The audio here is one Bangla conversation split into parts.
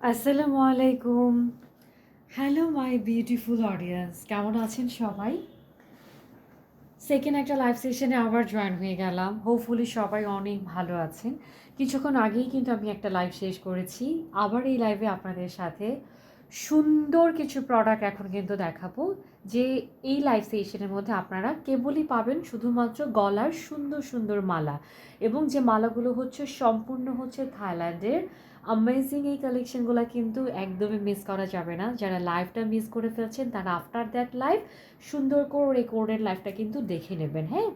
আসসালামু আলাইকুম। হ্যালো মাই বিউটিফুল অডিয়েন্স, কেমন আছেন সবাই? সেকেন্ড একটা লাইভ সেশনে আবার জয়েন হয়ে গেলাম। হোপফুলি সবাই অনেক ভালো আছেন। কিছুক্ষণ আগেই কিন্তু আমি একটা লাইভ শেষ করেছি। আবার এই লাইভে আপনাদের সাথে সুন্দর কিছু প্রোডাক্ট এখন কিন্তু দেখাবো, যে এই লাইভ সেশনের মধ্যে আপনারা কেবলই পাবেন শুধুমাত্র গলার সুন্দর সুন্দর মালা, এবং যে মালাগুলো হচ্ছে সম্পূর্ণ হচ্ছে থাইল্যান্ডের। অ্যামেজিং এই কালেকশনগুলো কিন্তু একদমই মিস করা যাবে না। যারা লাইভটা মিস করে ফেলছেন তারা আফটার দ্যাট লাইভ সুন্দর করে রেকর্ডেড লাইভটা কিন্তু দেখে নেবেন। হ্যাঁ,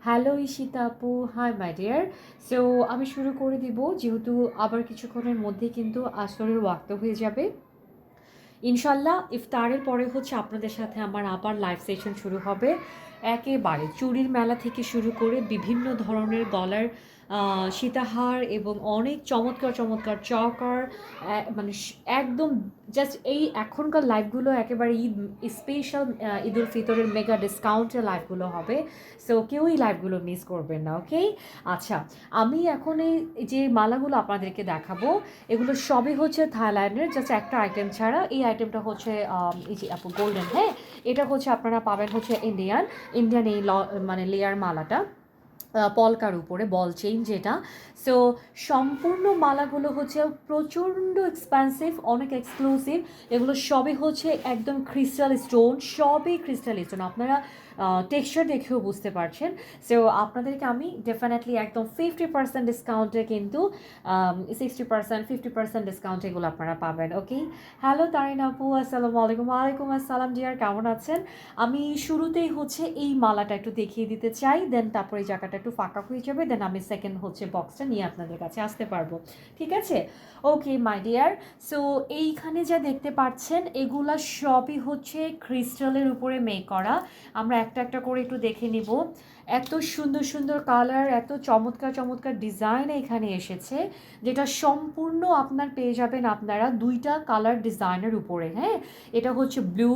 হ্যালো ঈশিতা আপু, হাই মাই ডিয়ার। সো আমি শুরু করে দিব, যেহেতু আবার কিছুক্ষণের মধ্যে কিন্তু আসরের ওয়াক্ত হয়ে যাবে। ইনশাল্লাহ ইফতারের পরে হচ্ছে আপনাদের সাথে আমার আবার লাইভ সেশন শুরু হবে। একেবারে চুড়ির মেলা থেকে শুরু করে বিভিন্ন ধরনের গলার সীতাহার এবং অনেক চমৎকার চমৎকার চকার, মানে একদম জাস্ট এই এখনকার লাইভগুলো একেবারে ঈদ স্পেশাল, ঈদ উল ফিতরের মেগা ডিসকাউন্টের লাইভগুলো হবে। সো কেউই লাইভগুলো মিস করবেন না, ওকে? আচ্ছা, আমি এখন এই যে মালাগুলো আপনাদেরকে দেখাবো, এগুলো সবই হচ্ছে থাইল্যান্ডের, জাস্ট একটা আইটেম ছাড়া। এই আইটেমটা হচ্ছে এই যে আপু গোল্ডেন, হ্যাঁ, এটা হচ্ছে আপনারা পাবেন হচ্ছে ইন্ডিয়ান ইন্ডিয়ান এই মানে লেয়ার মালাটা, পলকার উপরে বল চেইন যেটা। সো সম্পূর্ণ মালাগুলো হচ্ছে প্রচণ্ড এক্সপেন্সিভ, অনেক এক্সক্লুসিভ। এগুলো সবই হচ্ছে একদম ক্রিস্টাল স্টোন, সবই ক্রিস্টাল স্টোন। আপনারা টেক্সচার দেখেও বুঝতে পারছেন। সো আপনাদেরকে আমি ডেফিনেটলি একদম 50% ডিসকাউন্টে কিন্তু 60%, 50% ডিসকাউন্ট এগুলো আপনারা পাবেন, ওকে? হ্যালো তারিন আপু, আসসালামু আলাইকুম। ওয়ালাইকুম আসসালাম ডিয়ার, কেমন আছেন? আমি শুরুতেই হচ্ছে এই মালাটা একটু দেখিয়ে দিতে চাই, দেন তারপরে এই জায়গাটা একটু ফাঁকা হয়ে যাবে, দেন আমি সেকেন্ড হচ্ছে বক্সটা নিয়ে আপনাদের কাছে আসতে পারবো। ঠিক আছে? ওকে মাই ডিয়ার। সো এইখানে যা দেখতে পাচ্ছেন এগুলা সবই হচ্ছে ক্রিস্টালের উপরে মেক করা। আমরা একটা একটা করে একটু দেখে নিব। এত সুন্দর সুন্দর কালার, এত চমৎকার চমৎকার ডিজাইন এখানে এসেছে, যেটা সম্পূর্ণ আপনার পেয়ে যাবেন আপনারা দুইটা কালার ডিজাইনের উপরে। হ্যাঁ, এটা হচ্ছে ব্লু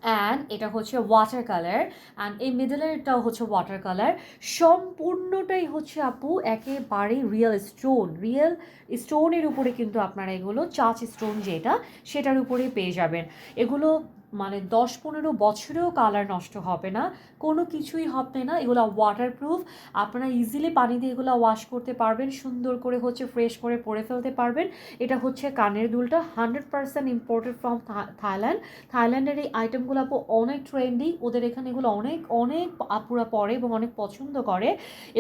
অ্যান্ড এটা হচ্ছে ওয়াটার কালার, অ্যান্ড এই মিডলেরটাও হচ্ছে ওয়াটার কালার। সম্পূর্ণটাই হচ্ছে আপু একেবারে রিয়েল স্টোনের উপরে কিন্তু আপনারা এগুলো চাচ স্টোন যেটা, সেটার উপরে পেয়ে যাবেন। এগুলো মানে 10-15 বছরেও কালার নষ্ট হবে না, কোনো কিছুই হবে না। এগুলো ওয়াটারপ্রুফ, আপনারা ইজিলি পানি দিয়ে এগুলো ওয়াশ করতে পারবেন, সুন্দর করে হচ্ছে ফ্রেশ করে পরে ফেলতে পারবেন। এটা হচ্ছে কানের দুলটা, 100% ইম্পোর্টেড ফ্রম থাইল্যান্ড। থাইল্যান্ডের এই আইটেমগুলো আপু অনেক ট্রেন্ডি, ওদের এখানে এগুলো অনেক অনেক আপুরা পরে এবং অনেক পছন্দ করে।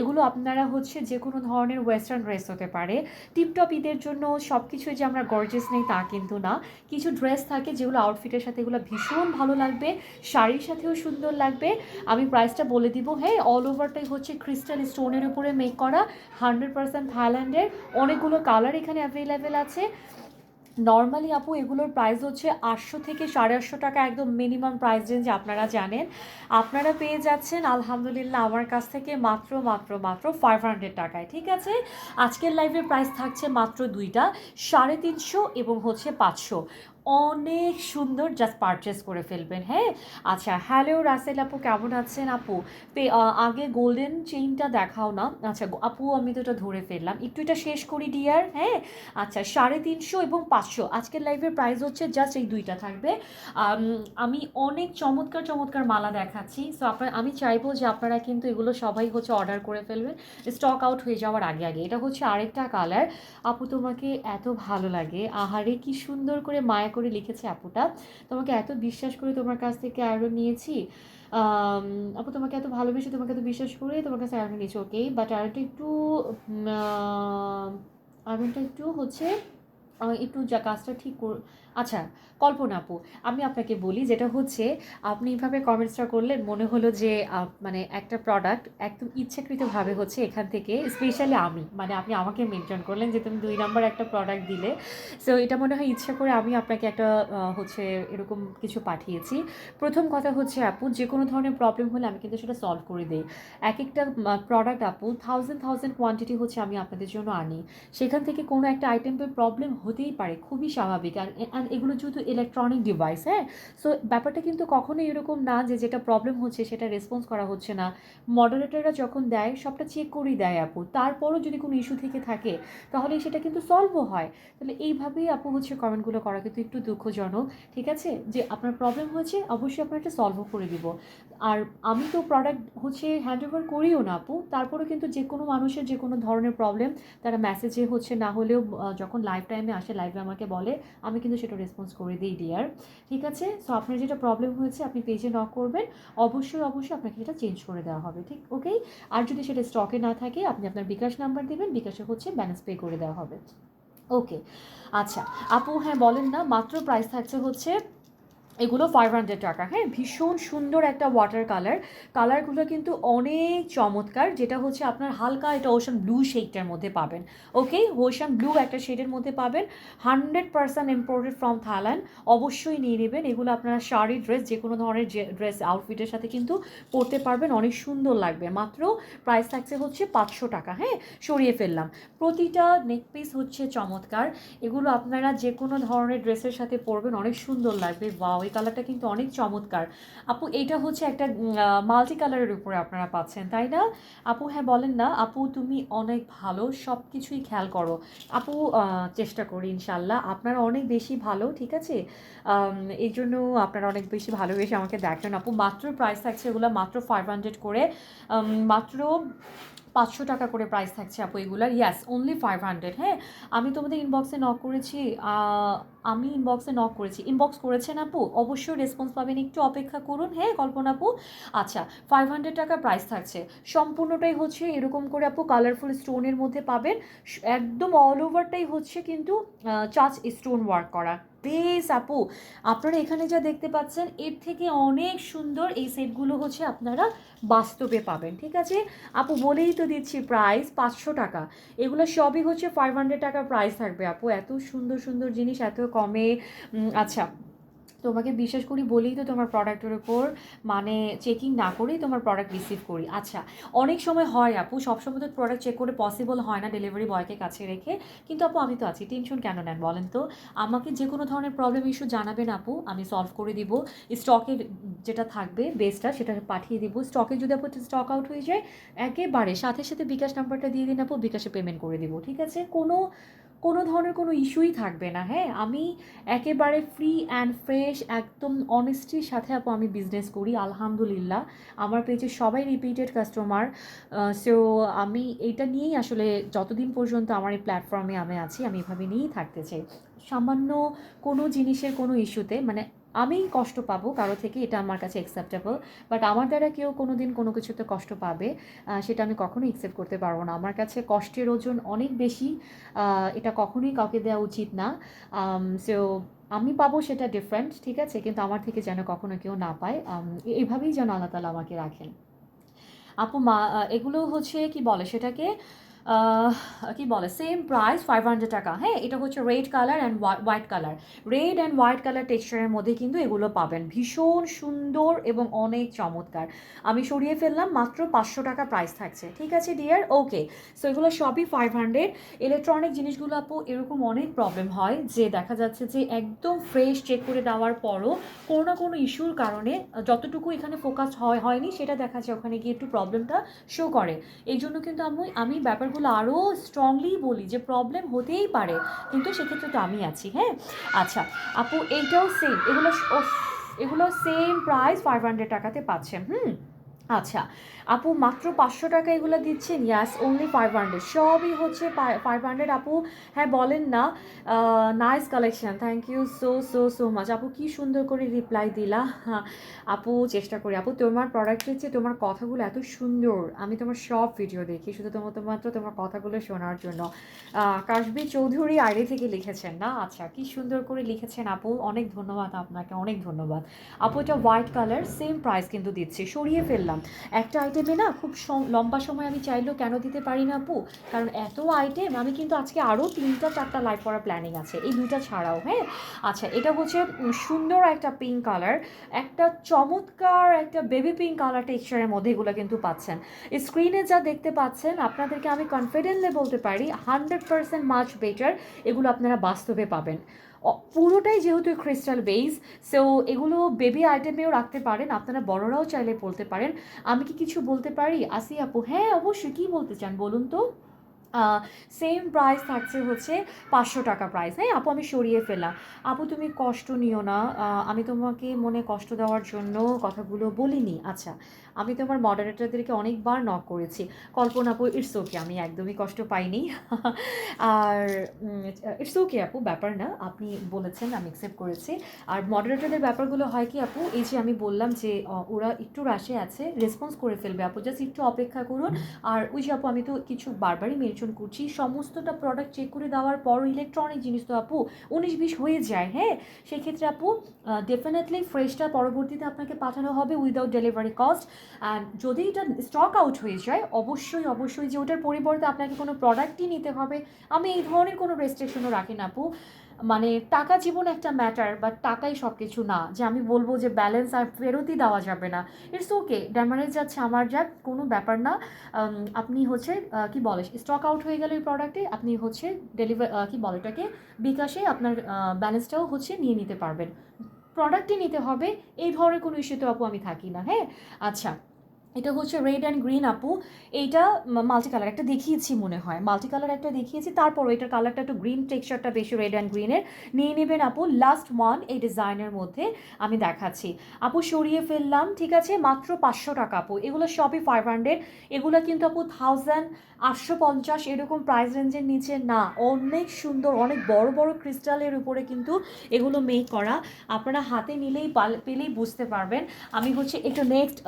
এগুলো আপনারা হচ্ছে যে কোনো ধরনের ওয়েস্টার্ন ড্রেস হতে পারে, টিপটপ ঈদের জন্য সব কিছুই যে আমরা গর্জিয়াস নেই তা কিন্তু না। কিছু ড্রেস থাকে যেগুলো আউটফিটের সাথে এগুলো ভীষণ ভালো লাগবে, শাড়ির সাথেও সুন্দর লাগবে। আমি প্রাইসটা বলে দিব। হ্যাঁ, অল ওভারটাই হচ্ছে ক্রিস্টাল স্টোনের উপরে মেক করা, 100% থাইল্যান্ডের। অনেকগুলো কালার এখানে অ্যাভেলেবেল আছে। নর্মালি আপু এগুলোর প্রাইস হচ্ছে 800 থেকে 850 টাকা, একদম মিনিমাম প্রাইস রেঞ্জ আপনারা জানেন। আপনারা পেয়ে যাচ্ছেন আলহামদুলিল্লাহ আমার কাছ থেকে মাত্র মাত্র মাত্র 500 টাকায়। ঠিক আছে, আজকের লাইভের প্রাইস থাকছে মাত্র দুইটা, 350 এবং হচ্ছে 500। অনেক সুন্দর, জাস্ট পারচেস করে ফেলবেন। হ্যাঁ, আচ্ছা, হ্যালো রাসেল আপু, কেমন আছেন আপু? আগে গোল্ডেন চেইনটা দেখাও না। আচ্ছা আপু, আমি তো এটা ধরে ফেললাম, একটু এটা শেষ করি ডিয়ার। হ্যাঁ, আচ্ছা, 350 এবং 500 আজকের লাইভের প্রাইস হচ্ছে, জাস্ট এই দুইটা থাকবে। আমি অনেক চমৎকার চমৎকার মালা দেখাচ্ছি। সো আমি চাইবো যে আপনারা কিন্তু এগুলো সবাই হচ্ছে অর্ডার করে ফেলবেন স্টক আউট হয়ে যাওয়ার আগে আগে। এটা হচ্ছে আরেকটা কালার। আপু তোমাকে এত ভালো লাগে, আহারে কি সুন্দর করে মায়া করে লিখেছে আপুটা। তোমাকে এত বিশ্বাস করে তোমার কাছ থেকে আয়রন নিয়েছি। আম, আপু তোমাকে এত ভালোবেসে, তোমাকে এত বিশ্বাস করে তোমার কাছে আয়রন নিয়েছি, ওকে? বাট আয়রনটা একটু আয়রনটা একটু হচ্ছে একটু যা কাজটা ঠিক আচ্ছা, কল্পনা আপু, আমি আপনাকে বলি যেটা হচ্ছে, আপনি এইভাবে কমেন্টসটা করলেন মনে হলো যে মানে একটা প্রোডাক্ট একদম ইচ্ছাকৃতভাবে হচ্ছে এখান থেকে স্পেশালি আমি, মানে আপনি আমাকে মেনশন করলেন যে তুমি 2 নাম্বার একটা প্রোডাক্ট দিলে। সো এটা মনে হয় ইচ্ছা করে আমি আপনাকে একটা হচ্ছে এরকম কিছু পাঠিয়েছি। প্রথম কথা হচ্ছে আপু, যে কোনো ধরনের প্রবলেম হলে আমি কিন্তু সেটা সলভ করে দিই। এক একটা প্রোডাক্ট আপু থাউজেন্ড থাউজেন্ড কোয়ান্টিটি হচ্ছে আমি আপনাদের জন্য আনি, সেখান থেকে কোনো একটা আইটেমের প্রবলেম হতেই পারে, খুবই স্বাভাবিক। আর এগুলো যেহেতু ইলেকট্রনিক ডিভাইস, হ্যাঁ, সো ব্যাপারটা কিন্তু কখনোই এরকম না যে যেটা প্রবলেম হচ্ছে সেটা রেসপন্স করা হচ্ছে না। মডারেটররা যখন দেয় সবটা চেক করেই দেয় আপু, তারপরও যদি কোনো ইস্যু থেকে থাকে তাহলে সেটা কিন্তু সলভও হয়। তাহলে এইভাবেই আপু হচ্ছে কমেন্টগুলো করা কিন্তু একটু দুঃখজনক, ঠিক আছে, যে আপনার প্রবলেম হয়েছে অবশ্যই আপনার একটা সলভও করে দিব। আর আমি তো প্রোডাক্ট হচ্ছে হ্যান্ড ওভার করিও না আপু, তারপরেও কিন্তু যে কোনো মানুষের যে কোনো ধরনের প্রবলেম তারা মেসেজে হচ্ছে না হলেও যখন লাইভ টাইমে আসে লাইভে আমাকে বলে, আমি কিন্তু সেটা রেসপন্স করে দিই ডিয়ার, ঠিক আছে। সো আপনার যেটা প্রবলেম হয়েছে আপনি পেজে নক করবেন, অবশ্যই অবশ্যই আপনাকে সেটা চেঞ্জ করে দেওয়া হবে, ঠিক ওকেই। আর যদি সেটা স্টকে না থাকে আপনি আপনার বিকাশ নাম্বার দেবেন, বিকাশে হচ্ছে ব্যালেন্স পে করে দেওয়া হবে, ওকে। আচ্ছা আপু, হ্যাঁ বলেন না, মাত্র প্রাইস থাকছে হচ্ছে এগুলো 500 টাকা, হ্যাঁ, ভীষণ সুন্দর একটা ওয়াটার কালার। কালারগুলো কিন্তু অনেক চমৎকার, যেটা হচ্ছে আপনার হালকা এটা ওশান ব্লু শেডটার মধ্যে পাবেন, ওকে, ওশান ব্লু একটা শেডের মধ্যে পাবেন। 100% ইম্পোর্টেড ফ্রম থাইল্যান্ড, অবশ্যই নিয়ে নেবেন। এগুলো আপনারা শাড়ি, ড্রেস, যে কোনো ধরনের যে ড্রেস আউটফিটের সাথে কিন্তু পরতে পারবেন, অনেক সুন্দর লাগবে। মাত্র প্রাইস থাকছে হচ্ছে 500 টাকা, হ্যাঁ, সরিয়ে ফেললাম। প্রতিটা নেক পিস হচ্ছে চমৎকার, এগুলো আপনারা যে কোনো ধরনের ড্রেসের সাথে পরবেন, অনেক সুন্দর লাগবে। ওয়াও, এই কালারটা কিন্তু অনেক চমৎকার আপু। এইটা হচ্ছে একটা মাল্টি কালারের উপরে আপনারা পাচ্ছেন, তাই না আপু? হ্যাঁ বলেন না আপু, তুমি অনেক ভালো, সব কিছুই খেয়াল করো আপু। চেষ্টা করি ইনশাল্লাহ, আপনারা অনেক বেশি ভালো, ঠিক আছে। এই জন্য আপনারা অনেক বেশি ভালোবেসে আমাকে দেখেন আপু। মাত্র প্রাইস থাকছে এগুলো মাত্র 500 করে, মাত্র 500 টাকা করে প্রাইস থাকছে আপু এগুলার, ইয়াস অনলি 500। হ্যাঁ, আমি তোমাদের ইনবক্সে নক করেছি, আমি ইনবক্সে নক করেছি, ইনবক্স করেছেন আপু, অবশ্যই রেসপন্স পাবেন, একটু অপেক্ষা করুন, হ্যাঁ কল্পনা আপু। আচ্ছা, 500 টাকা প্রাইস থাকছে, সম্পূর্ণটাই হচ্ছে এরকম করে আপু কালারফুল স্টোনের মধ্যে পাবেন, একদম অল ওভারটাই হচ্ছে কিন্তু চাচ স্টোন ওয়ার্ক করা, বেশ আপু। আপনারা এখানে যা দেখতে পাচ্ছেন এর থেকে অনেক সুন্দর এই সেটগুলো হচ্ছে আপনারা বাস্তবে পাবেন, ঠিক আছে আপু। বলেই তো দিচ্ছি প্রাইস 500 টাকা, এগুলো সবই হচ্ছে 500 টাকা প্রাইস থাকবে আপু। এত সুন্দর সুন্দর জিনিস এত কমে। আচ্ছা, তোমাকে বিশ্বাস করি বলেই তো তোমার প্রোডাক্টের উপর মানে চেকিং না করেই তোমার প্রোডাক্ট রিসিভ করি। আচ্ছা, অনেক সময় হয় আপু, সবসময় তো প্রোডাক্ট চেক করে পসিবল হয় না ডেলিভারি বয়কে কাছে রেখে, কিন্তু আপু আমি তো আছি, টেনশন কেন নেন বলেন তো। আমাকে যে কোনো ধরনের প্রবলেম ইস্যু জানাবেন আপু, আমি সলভ করে দিব। স্টকের যেটা থাকবে বেসটা সেটা পাঠিয়ে দিব, স্টকে যদি আপু স্টক আউট হয়ে যায় একেবারে সাথে সাথে বিকাশ নাম্বারটা দিয়ে দিন আপু, বিকাশে পেমেন্ট করে দিব, ঠিক আছে। কোনো কোনো ধরনের কোনো ইস্যুই থাকবে না, হ্যাঁ। আমি একেবারে ফ্রি অ্যান্ড ফ্রেশ একদম অনেস্টির সাথে আপু আমি বিজনেস করি আলহামদুলিল্লাহ। আমার পেজে সবাই রিপিটেড কাস্টমার। সো আমি এইটা নিয়েই আসলে যতদিন পর্যন্ত আমার এই প্ল্যাটফর্মে আমি আছি আমি এভাবে নিয়েই থাকতে চাই। সামান্য কোনো জিনিসের কোনো ইস্যুতে মানে আমি কষ্ট পাবো কারো থেকে, এটা আমার কাছে অ্যাকসেপ্টেবল, বাট আমার দ্বারা কেউ কোনো দিন কোনো কিছুতে কষ্ট পাবে সেটা আমি কখনোই অ্যাকসেপ্ট করতে পারবো না। আমার কাছে কষ্টের ওজন অনেক বেশি, এটা কখনোই কাউকে দেওয়া উচিত না। সো আমি পাবো সেটা ডিফারেন্ট, ঠিক আছে, কিন্তু আমার থেকে যেন কখনো কেউ না পায়, এইভাবেই যেন আল্লাহ তালা আমাকে রাখেন আপু। এগুলো হচ্ছে কি বলে সেটাকে, আহ, কি বলে, সেম প্রাইস 500 টাকা, হ্যাঁ। এটা হচ্ছে red colour and white colour, red and white colour টেক্সচারের মধ্যে কিন্তু এগুলো পাবেন, ভীষণ সুন্দর এবং অনেক চমৎকার। আমি সরিয়ে ফেললাম, মাত্র 500 টাকা প্রাইস থাকছে, ঠিক আছে ডিয়ার, ওকে। সো এগুলো সবই 500। ইলেকট্রনিক জিনিসগুলো আপু এরকম অনেক প্রবলেম হয় যে দেখা যাচ্ছে যে একদম ফ্রেশ চেক করে দেওয়ার পরও কোনো না কোনো ইস্যুর কারণে যতটুকু এখানে ফোকাস হয়নি সেটা দেখা যায় ওখানে গিয়ে একটু প্রবলেমটা শো করে। এই জন্য কিন্তু আমি ব্যাপারগুলো আরও স্ট্রংলি বলি যে প্রবলেম হতেই পারে, কিন্তু সেক্ষেত্রে তো আমি আছি, হ্যাঁ। আচ্ছা আপু, এইটাও সেম, এগুলো সেম প্রাইস 500 টাকাতে পাচ্ছেন, হুম। আচ্ছা আপু, মাত্র 500 টাকা এগুলো দিচ্ছেন, ইয়াস অনলি 500, সবই হচ্ছে 500 আপু। হ্যাঁ বলেন না, nice collection, thank you so so so much আপু, কি সুন্দর করে রিপ্লাই দিলা। হ্যাঁ আপু, চেষ্টা করি আপু, তোমার প্রোডাক্টের চেয়ে তোমার কথাগুলো এত সুন্দর, আমি তোমার সব ভিডিও দেখি শুধু মাত্র তোমার কথাগুলো শোনার জন্য। কাশবি চৌধুরী আইডি থেকে লিখেছেন না, আচ্ছা কি সুন্দর করে লিখেছেন আপু, অনেক ধন্যবাদ আপনাকে, অনেক ধন্যবাদ আপু। এটা হোয়াইট কালার, সেম প্রাইস কিন্তু দিচ্ছি, সরিয়ে ফেললাম, একটা আইটেমে না খুব লম্বা সময় আমি চাইলেও কেন দিতে পারি না আপু, কারণ এত আইটেম আমি কিন্তু আজকে আরও 3-4টা লাইভ করার প্ল্যানিং আছে এই 2টা ছাড়াও। হ্যাঁ, আচ্ছা, এটা হচ্ছে সুন্দর একটা পিঙ্ক কালার, একটা চমৎকার একটা বেবি পিঙ্ক কালার টেক্সচারের মধ্যে এগুলো কিন্তু পাচ্ছেন। স্ক্রিনে যা দেখতে পাচ্ছেন আপনাদেরকে আমি কনফিডেন্টলি বলতে পারি 100% মাচ বেটার এগুলো আপনারা বাস্তবে পাবেন। পুরোটাই যেহেতু ক্রিস্টাল বেস, সো এগুলো বেবি আইটেমেও রাখতে পারেন, আপনারা বড়রাও চাইলে বলতে পারেন। আমি কি কিছু বলতে পারি আসি আপু? হ্যাঁ অবশ্যই, কী বলতে চান বলুন তো। সেম প্রাইস থাকছে হচ্ছে 500 টাকা প্রাইস। হ্যাঁ আপু, আমি সরিয়ে ফেললাম। আপু তুমি কষ্ট নিও না, আমি তোমাকে মনে কষ্ট দেওয়ার জন্য কথাগুলো বলিনি। আচ্ছা, আমি তোমার মডারেটরদেরকে অনেকবার নক করেছি। কল্পনা আপু, ইটস ওকে, আমি একদমই কষ্ট পাইনি। আর ইটস ওকে আপু, ব্যাপার না, আপনি বলেছেন আমি অ্যাকসেপ্ট করেছি। আর মডারেটরদের ব্যাপারগুলো হয় কি আপু, এই যে আমি বললাম যে ওরা একটু রাশে আছে, রেসপন্স করে ফেলবে আপু, জাস্ট একটু অপেক্ষা করুন। আর ওই যে আপু, আমি তো কিছু বারবারই মেনশন করছি, সমস্তটা প্রোডাক্ট চেক করে দেওয়ার পরও ইলেকট্রনিক জিনিস তো আপু 19-20 হয়ে যায়। হ্যাঁ, সেক্ষেত্রে আপু ডেফিনেটলি ফ্রেশটা পরবর্তীতে আপনাকে পাঠানো হবে উইদাউট ডেলিভারি কস্ট। অ্যান্ড যদি এটা স্টক আউট হয়ে যায়, অবশ্যই অবশ্যই যে ওটার পরিবর্তে আপনাকে কোনো প্রোডাক্টই নিতে হবে, আমি এই ধরনের কোনো রেস্ট্রিকশনও রাখি না আপু। মানে টাকা জীবন একটা ম্যাটার, বাট টাকাই সব কিছু না যে আমি বলবো যে ব্যালেন্স আর ফেরতই দেওয়া যাবে না। ইটস ওকে, ড্যামারেজ যাচ্ছে আমার যাক, কোনো ব্যাপার না। আপনি হচ্ছে কি বলে, স্টক আউট হয়ে গেলে ওই প্রোডাক্টে আপনি হচ্ছে কি বলে এটাকে, বিকাশে আপনার ব্যালেন্সটাও হচ্ছে নিয়ে নিতে পারবেন। প্রোডাক্টই নিতে হবে, এই ধরনের কোনো ইস্যুতে আপু আমি থাকি না। হ্যাঁ, আচ্ছা, এটা হচ্ছে রেড অ্যান্ড গ্রিন আপু। এইটা মাল্টি কালার একটা দেখিয়েছি মনে হয়, মাল্টি কালার একটা দেখিয়েছি, তারপর এটার কালারটা একটু গ্রিন টেক্সচারটা বেশি রেড অ্যান্ড গ্রিনের নিয়ে নেবেন আপু। লাস্ট ওয়ান এই ডিজাইনের মধ্যে আমি দেখাচ্ছি আপু, সরিয়ে ফেললাম, ঠিক আছে, মাত্র 500 টাকা আপু। এগুলো সবই 500, এগুলো কিন্তু আপু 1850 এরকম প্রাইস রেঞ্জের নিচে না। অনেক সুন্দর, অনেক বড় বড় ক্রিস্টালের উপরে কিন্তু এগুলো মেক করা, আপনারা হাতে নিলেই পেলেই বুঝতে পারবেন। আমি হচ্ছে একটু নেক্সট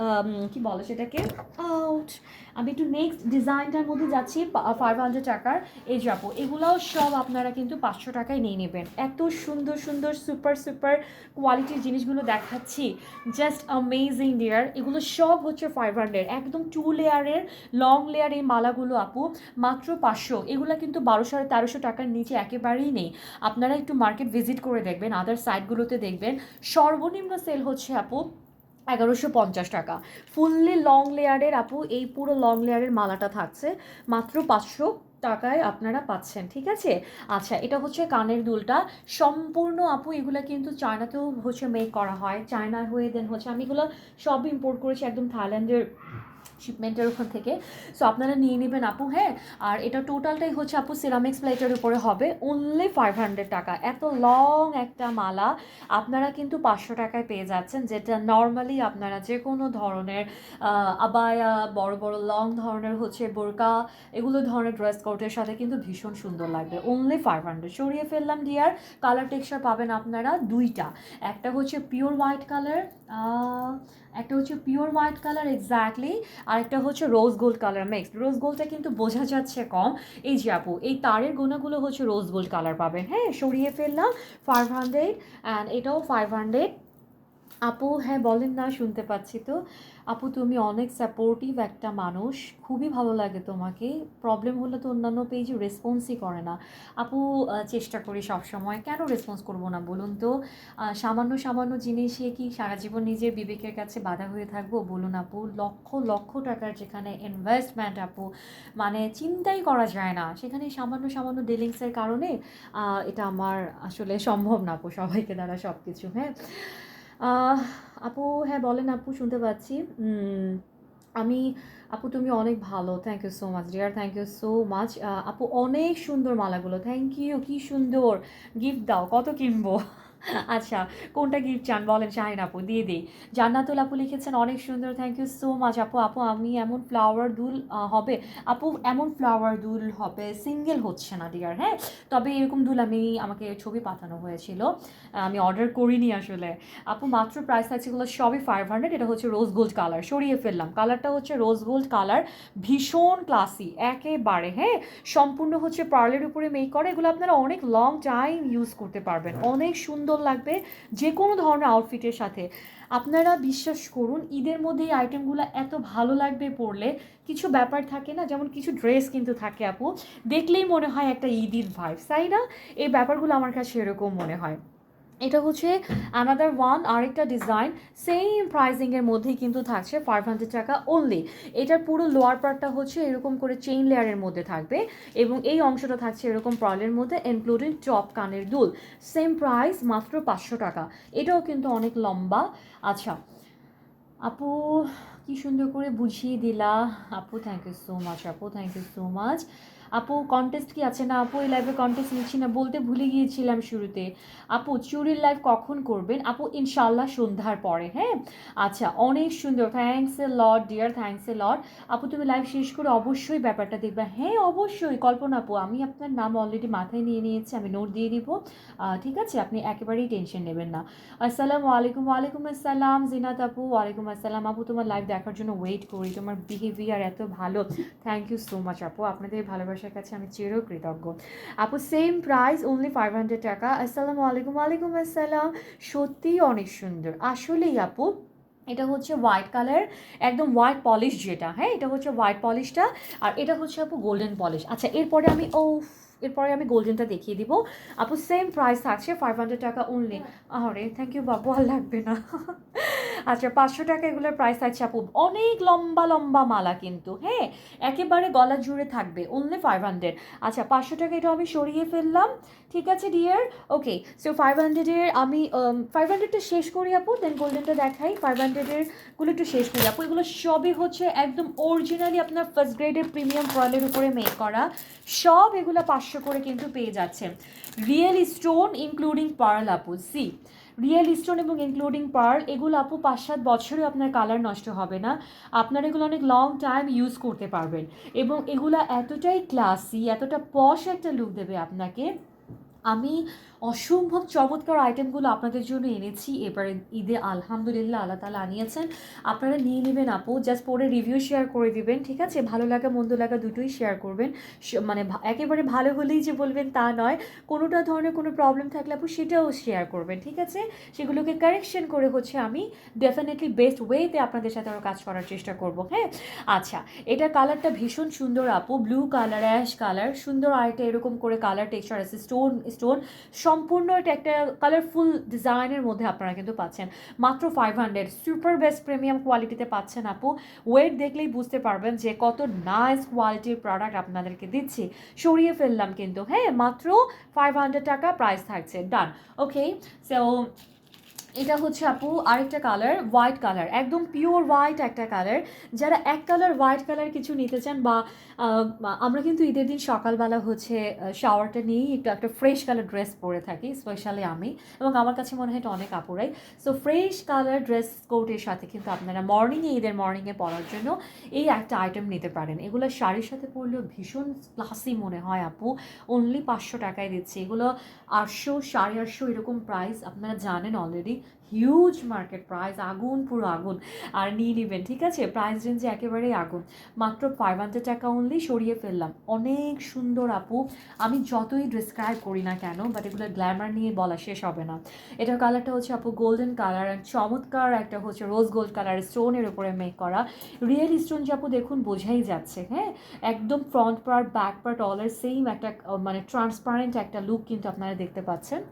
কি বলে সেটাকে, আউট, আমি একটু নেক্সট ডিজাইনটার মধ্যে যাচ্ছি। 500 টাকার এই যাবো, এগুলোও সব আপনারা কিন্তু 500 টাকায় নিয়ে নেবেন। এত সুন্দর সুন্দর সুপার সুপার কোয়ালিটির জিনিসগুলো দেখাচ্ছি, জাস্ট অ্যামেজিং ডিয়ার। এগুলো সব হচ্ছে 500, একদম 2 লেয়ারের লং লেয়ার এই মালাগুলো আপু মাত্র 500। এগুলো কিন্তু 1200-1300 টাকার নিচে একেবারেই নেই। আপনারা একটু মার্কেট ভিজিট করে দেখবেন, আদার সাইটগুলোতে দেখবেন সর্বনিম্ন সেল হচ্ছে আপু 1150 টাকা। ফুললি লং লেয়ারের আপু, এই পুরো লং লেয়ারের মালাটা থাকছে মাত্র 500 টাকায় আপনারা পাচ্ছেন, ঠিক আছে। আচ্ছা, এটা হচ্ছে কানের দুলটা, সম্পূর্ণ আপু এগুলো কিন্তু চায়নাতেও হচ্ছে মেক করা হয়, চায়না হয়ে দেন হচ্ছে আমি এগুলো সব ইম্পোর্ট করেছি একদম থাইল্যান্ডের শিপমেন্টের ওখান থেকে। সো আপনারা নিয়ে নেবেন আপু। হ্যাঁ, আর এটা টোটালটাই হচ্ছে আপু সিরামিক্স প্লেটের উপরে হবে, অনলি 500 টাকা। এত লং একটা মালা আপনারা কিন্তু 500 টাকায় পেয়ে যাচ্ছেন, যেটা নর্মালি আপনারা যে কোনো ধরনের আবায়া, বড় বড় লং ধরনের হচ্ছে বোরকা, এগুলো ধরনের ড্রেস কোটের সাথে কিন্তু ভীষণ সুন্দর লাগবে। অনলি 500। সরিয়ে ফেললাম ডিয়ার। কালার টেক্সচার পাবেন আপনারা 2টা, একটা হচ্ছে পিওর হোয়াইট কালার, একটা হচ্ছে পিওর হোয়াইট কালার এক্স্যাক্টলি, আরেকটা হচ্ছে রোজ গোল্ড কালার মিক্সড। রোজ গোল্ডটা কিন্তু বোঝা যাচ্ছে কম, এই যে আপু এই তারের গোনাগুলো হচ্ছে রোজ গোল্ড কালার পাবেন। হ্যাঁ, সরিয়ে ফেললাম 500, অ্যান্ড এটাও 500 আপু। হ্যাঁ বলেন না, শুনতে পাচ্ছি তো। আপু তুমি অনেক সাপোর্টিভ একটা মানুষ, খুবই ভালো লাগে তোমাকে। প্রবলেম হলে তো অন্যান্য পেজে রেসপন্সই করে না আপু। চেষ্টা করি সবসময়, কেন রেসপন্স করবো না বলুন তো। সামান্য সামান্য জিনিসে কি সারা জীবন নিজের বিবেকের কাছে বাধা হয়ে থাকবো বলুন আপু। লক্ষ লক্ষ টাকার যেখানে ইনভেস্টমেন্ট আপু, মানে চিন্তাই করা যায় না, সেখানে সামান্য সামান্য ডিলিংসের কারণে এটা আমার আসলে সম্ভব না আপু, সবাইকে দ্বারা সব কিছু। হ্যাঁ আহ, আপু, হ্যাঁ বলেন আপু, শুনতে পাচ্ছি। আমি আপু তুমি অনেক ভালো, thank you so much dear, thank you so much. আপু অনেক সুন্দর মালাগুলো, থ্যাংক ইউ, কি সুন্দর। গিফট দাও, কত কিনবো? আচ্ছা, কোনটা গিফট চান বলেন, শাহিন আপু দিয়ে দিই। জান্নাতুল আপু লিখেছেন অনেক সুন্দর, থ্যাংক ইউ সো মাচ আপু। আপু আমি এমন ফ্লাওয়ার দুল হবে আপু, এমন ফ্লাওয়ার দুল হবে, সিঙ্গেল হচ্ছে না ডিয়ার। হ্যাঁ, তবে এরকম দুল আমাকে ছবি পাঠানো হয়েছিল, আমি অর্ডার করিনি আসলে আপু। মাত্র প্রাইস থাকছে এগুলো সবই 500। এটা হচ্ছে রোজ গোল্ড কালার, সরিয়ে ফেললাম, কালারটা হচ্ছে রোজ গোল্ড কালার, ভীষণ ক্লাসি একেবারে। হ্যাঁ, সম্পূর্ণ হচ্ছে পার্লের উপরে মেক করে, এগুলো আপনারা অনেক লং টাইম ইউজ করতে পারবেন, অনেক সুন্দর সুন্দর লাগবে যে কোনো ধরনের আউটফিটের সাথে। আপনারা বিশ্বাস করুন ঈদের মধ্যে এই আইটেমগুলো এত ভালো লাগবে পরলে। কিছু ব্যাপার থাকে না, যেমন কিছু ড্রেস কিন্তু থাকে আপু, দেখলেই মনে হয় একটা ঈদের ভাইবস, তাই না? এই ব্যাপারগুলো আমার কাছে এরকম মনে হয়। এটা হচ্ছে আনাদার ওয়ান, আরেকটা ডিজাইন সেম প্রাইসিংয়ের মধ্যেই কিন্তু থাকছে 500 টাকা অনলি। এটার পুরো লোয়ার পার্টটা হচ্ছে এরকম করে চেইন লেয়ারের মধ্যে থাকবে এবং এই অংশটা থাকছে এরকম পার্লের মধ্যে ইনক্লুডিং টপ কানের দুল। সেম প্রাইস, মাত্র 500 টাকা। এটাও কিন্তু অনেক লম্বা। আচ্ছা আপু, কি সুন্দর করে বুঝিয়ে দিলা আপু, থ্যাংক ইউ সো মাচ আপু, থ্যাংক ইউ সো মাচ। আপু কন্টেস্ট কি আছে না আপু? এই লাইভে কন্টেস্ট নিচ্ছি না, বলতে ভুলে গিয়েছিলাম শুরুতে। আপু চুরির লাইভ কখন করবেন আপু? ইনশাল্লাহ সন্ধ্যার পরে, হ্যাঁ। আচ্ছা অনেক সুন্দর, thanks a lot dear, thanks a lot. আপু তুমি লাইভ শেষ করে অবশ্যই ব্যাপারটা দেখবে। হ্যাঁ অবশ্যই কল্পনা আপু, আমি আপনার নাম অলরেডি মাথায় নিয়ে নিয়েছি, আমি নোট দিয়ে দিব। ঠিক আছে, আপনি একেবারেই টেনশন নেবেন না। আসসালামু আলাইকুম। ওয়ালাইকুম আসসালাম জিনাত আপু, ওয়ালাইকুম আসসালাম আপু, তোমার লাইভ দেখার জন্য ওয়েট করি, তোমার বিহেভিয়ার এত ভালো। থ্যাংক ইউ সো মাচ আপু, আপনাদের ভালোবাসার কাছে আমি চিরকৃতজ্ঞ। আপু সেম প্রাইস অনলি 500 টাকা। আসসালামু আলাইকুম। ওয়ালাইকুম আসসালাম। সত্যিই অনেক সুন্দর আসলেই আপু। এটা হচ্ছে হোয়াইট কালার, একদম হোয়াইট পলিশ যেটা, হ্যাঁ এটা হচ্ছে হোয়াইট পলিশটা। আর এটা হচ্ছে আপু গোল্ডেন পলিশ। আচ্ছা এরপরে আমি গোল্ডেনটা দেখিয়ে দিব আপু। সেম প্রাইস থাকছে 500 টাকা অনলি। আরে থ্যাংক ইউ বাবু, আর লাগবে না। আচ্ছা 500 টাকা এগুলোর প্রাইস থাকছে আপু। অনেক লম্বা লম্বা মালা কিন্তু, হ্যাঁ একেবারে গলা জুড়ে থাকবে, অনলি 500। আচ্ছা 500 টাকা এটা আমি সরিয়ে ফেললাম, ঠিক আছে ডিয়ার। ওকে সো 500-এর আমি 500টা শেষ করি আপু, দেন গোল্ডেনটা দেখাই। 500-এর গুলো একটু শেষ করি আপু। এগুলো সবই হচ্ছে একদম অরিজিনালি আপনার ফার্স্ট গ্রেডের প্রিমিয়াম পার্লের উপরে মেক করা। সব এগুলো 500 করে কিন্তু পেয়ে যাচ্ছেন। রিয়েল স্টোন ইনক্লুডিং পার্ল আপু, সি রিয়েল স্টোন এবং ইনক্লুডিং পার্ল, এগুলো আপু 5-7 বছরেও আপনার কালার নষ্ট হবে না। আপনার এগুলো অনেক লং টাইম ইউজ করতে পারবেন এবং এগুলো এতটাই ক্লাসি, এতটা পশ একটা লুক দেবে আপনাকে। আমি অসম্ভব চমৎকার আইটেমগুলো আপনাদের জন্য এনেছি এবারে ঈদে, আলহামদুলিল্লাহ আল্লাহ তাআলা আনিয়েছেন। আপনারা নিয়ে নেবেন আপু, জাস্ট পরে রিভিউ শেয়ার করে দিবেন, ঠিক আছে? ভালো লাগা মন্দ লাগা দুটোই শেয়ার করবেন। মানে একেবারে ভালো হলেই যে বলবেন তা নয়, কোনোটা ধরনের কোনো প্রবলেম থাকলে আপু সেটাও শেয়ার করবেন, ঠিক আছে? সেগুলোকে কারেকশন করে হচ্ছে আমি ডেফিনেটলি বেস্ট ওয়েতে আপনাদের সাথে আরও কাজ করার চেষ্টা করব, হ্যাঁ। আচ্ছা এটা কালারটা ভীষণ সুন্দর আপু, ব্লু কালার, অ্যাশ কালার, সুন্দর। আর এটা এরকম করে কালার টেক্সচার আছে, স্টোন সম্পূর্ণ এটা একটা কালারফুল ডিজাইনের মধ্যে আপনারা কিন্তু পাচ্ছেন মাত্র 500। সুপার বেস্ট প্রিমিয়াম কোয়ালিটিতে পাচ্ছেন আপু। ওয়েট দেখলেই বুঝতে পারবেন যে কত নাইস কোয়ালিটির প্রোডাক্ট আপনাদেরকে দিচ্ছি। সরিয়ে ফেললাম কিন্তু, হ্যাঁ মাত্র 500 টাকা প্রাইস থাকছে। ডান, ওকে। সো এটা হচ্ছে আপু আরেকটা কালার, হোয়াইট কালার, একদম পিওর হোয়াইট একটা কালার। যারা এক কালার হোয়াইট কালার কিছু নিতে চান বা আমরা কিন্তু ঈদের দিন সকালবেলা হচ্ছে শাওয়ারটা নিয়েই একটু একটা ফ্রেশ কালার ড্রেস পরে থাকি, স্পেশালি আমি, এবং আমার কাছে মনে হয় এটা অনেক আপুরাই। সো ফ্রেশ কালার ড্রেস কোটের সাথে কিন্তু আপনারা মর্নিংয়ে, ঈদের মর্নিংয়ে পরার জন্য এই একটা আইটেম নিতে পারেন। এগুলো শাড়ির সাথে পরলেও ভীষণ ক্লাসি মনে হয় আপু। অনলি 500 টাকায় দিচ্ছে এগুলো। 800, 850 এরকম প্রাইস, আপনারা জানেন অলরেডি। হিউজ মার্কেট প্রাইস, আগুন, পুরো আগুন। আর নিয়ে নেবেন, ঠিক আছে? প্রাইস রেঞ্জে একেবারেই আগুন। মাত্র 500 টাকা অনলি, সরিয়ে ফেললাম। অনেক সুন্দর আপু, আমি যতই ডিসক্রাইব করি না কেন, বাট এগুলো গ্ল্যামার নিয়ে বলা শেষ হবে না। এটার কালারটা হচ্ছে আপু গোল্ডেন কালার, অ্যান্ড চমৎকার একটা হচ্ছে রোজ গোল্ড কালার স্টোনের উপরে মেক করা। রিয়েল স্টোন যে আপু দেখুন বোঝাই যাচ্ছে, হ্যাঁ একদম ফ্রন্ট পার্ট ব্যাক পার্ট অলের সেম একটা মানে ট্রান্সপারেন্ট একটা লুক কিন্তু আপনারা দেখতে পাচ্ছেন।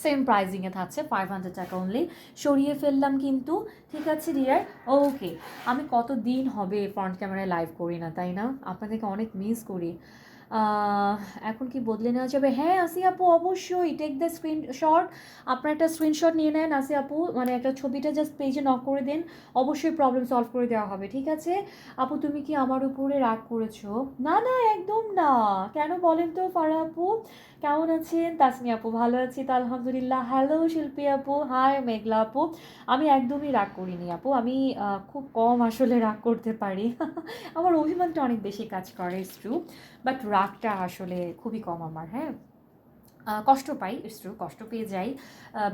সেম প্রাইজিংয়ে থাকছে 500 টাকা অনলি, সরিয়ে ফেললাম কিন্তু, ঠিক আছে ডিয়ার। ওকে, আমি কত দিন হবে ফ্রন্ট ক্যামেরায় লাইভ করি না, তাই না? আপনাদেরকে অনেক মিস করি। আহ, এখন কি বদলে নেওয়া যাবে? হ্যাঁ আসি আপু অবশ্যই, টেক দ্য স্ক্রিনশট। আপনার একটা স্ক্রিনশট নিয়ে নেন আসি আপু, মানে একটা ছবিটা জাস্ট পেজে নক করে দিন, অবশ্যই প্রবলেম সলভ করে দেওয়া হবে, ঠিক আছে? আপু তুমি কি আমার উপরে রাগ করেছো? না না একদম না, কেন বলেন তো ফারা আপু? কেমন আছেন? তাসমি আপু ভালো আছি তো আলহামদুলিল্লাহ। হ্যালো শিল্পী আপু, হাই মেঘলা আপু। আমি একদমই রাগ করিনি আপু, আমি খুব কম আসলে রাগ করতে পারি। আমার অভিমানটা অনেক বেশি কাজ করে, ইটস ট্রু, বাট রাগটা আসলে খুবই কম আমার, হ্যাঁ। কষ্ট পাই, ইটস ট্রু, কষ্ট পেয়ে যাই,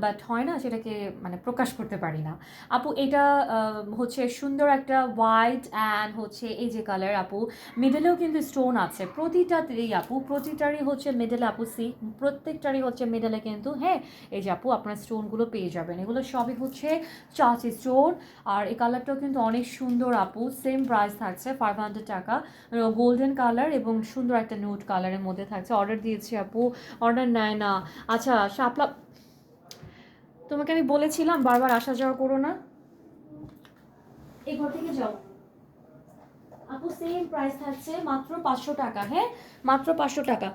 বাট হয় না সেটাকে মানে প্রকাশ করতে পারি না। আপু এটা হচ্ছে সুন্দর একটা হোয়াইট অ্যান্ড হচ্ছে এই যে কালার আপু, মিডলেও কিন্তু স্টোন আছে প্রতিটাতেই আপু, প্রতিটারই হচ্ছে মিডলে আপু প্রত্যেকটারই হচ্ছে মিডলে কিন্তু, হ্যাঁ এই যে আপু আপনার স্টোনগুলো পেয়ে যাবেন, এগুলো সবই হচ্ছে চাচি স্টোন। আর এই কালারটাও কিন্তু অনেক সুন্দর আপু, সেম প্রাইস থাকছে 500 টাকা, গোল্ডেন কালার এবং সুন্দর একটা নুড কালারের মধ্যে থাকছে। অর্ডার দিয়েছি আপু, অর্ডার নেয় না। আচ্ছা শাপলা, তোমাকে আমি বলেছিলাম বারবার আসা যাওয়া করো না, এই ঘর থেকে যাও আপু। সেম প্রাইস থাকছে মাত্র 500 টাকা, হ্যাঁ মাত্র 500 টাকা,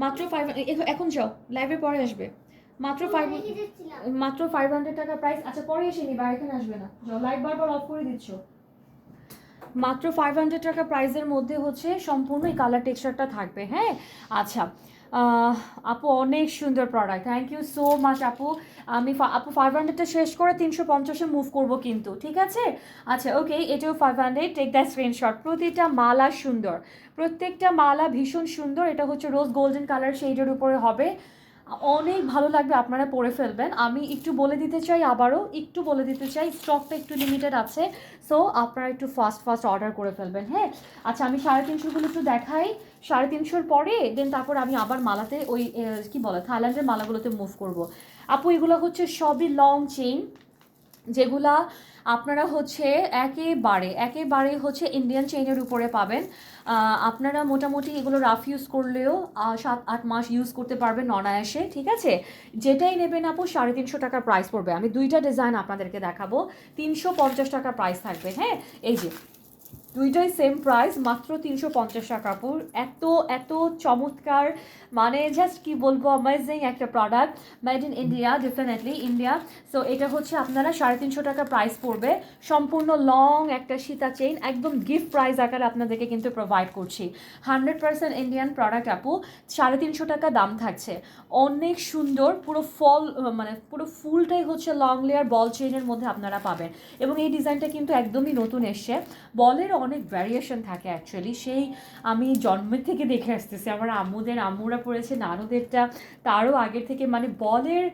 মাত্র 5। এখন যাও, লাইভের পরে আসবে, মাত্র 5, মাত্র 500 টাকা প্রাইস। আচ্ছা পরে এসে নিবা, এখানে আসবে না, যাও, লাইভ বারবার অফ করে দিচ্ছ। মাত্র 500 টাকা প্রাইসের মধ্যে হচ্ছে সম্পূর্ণ এই কালার টেক্সচারটা থাকবে, হ্যাঁ। আচ্ছা আপু অনেক সুন্দর product, thank you so much আপু। আমি আপু 500টা শেষ করে 350-এ মুভ করবো কিন্তু, ঠিক আছে? আচ্ছা ওকে, এটাও 500, টেক দ্য স্ক্রিনশট। প্রতিটা মালা সুন্দর, প্রত্যেকটা মালা ভীষণ সুন্দর। এটা হচ্ছে রোজ গোল্ডেন কালার শেডের উপরে হবে, অনেক ভালো লাগবে, আপনারা পরে ফেলবেন। আমি একটু বলে দিতে চাই, আবারও একটু বলে দিতে চাই, স্টকটা একটু লিমিটেড আছে, সো আপনারা একটু ফাস্ট অর্ডার করে ফেলবেন, হ্যাঁ। আচ্ছা আমি 350গুলো একটু দেখাই, 350-র পরে দেন তারপর আমি আবার মালাতে ওই কি বলে থাইল্যান্ডের মালাগুলোতে মুভ করব। আপু এগুলো হচ্ছে সবই লং চেইন, যেগুলা আপনারা হচ্ছে একেবারে হচ্ছে ইন্ডিয়ান চেইনের উপরে পাবেন। আপনারা মোটামুটি এগুলো রাফ ইউজ করলেও 7-8 মাস ইউজ করতে পারবেন অনায়াসে, ঠিক আছে? যেটাই নেবেন আপু 350 টাকা প্রাইস পড়বে। আমি দুইটা ডিজাইন আপনাদেরকে দেখাবো, 350 টাকা প্রাইস থাকবে, হ্যাঁ। এই যে দুইটাই সেম প্রাইস, মাত্র 350 টাকা আপু। এত এত চমৎকার, মানে জাস্ট কি বলবো, অ্যামেজিং একটা product, made in India, definitely India. So এটা হচ্ছে আপনারা 350 টাকা প্রাইস পড়বে, সম্পূর্ণ লং একটা সীতা চেইন, একদম গিফট প্রাইস আকারে আপনাদেরকে কিন্তু প্রোভাইড করছি। 100% ইন্ডিয়ান প্রোডাক্ট আপু, 350 টাকা দাম থাকছে। অনেক সুন্দর, পুরো মানে পুরো ফুলটাই হচ্ছে লং লেয়ার বল চেইনের মধ্যে আপনারা পাবেন। এবং এই ডিজাইনটা কিন্তু একদমই নতুন এসছে, বলের অনেক ভ্যারিয়েশন থাকে অ্যাকচুয়ালি, সেই আমি জন্মের থেকে দেখে আসতেছি, আমার আম্মুরা পড়েছে, নানুদেরটা তারও আগের থেকে, মানে বলের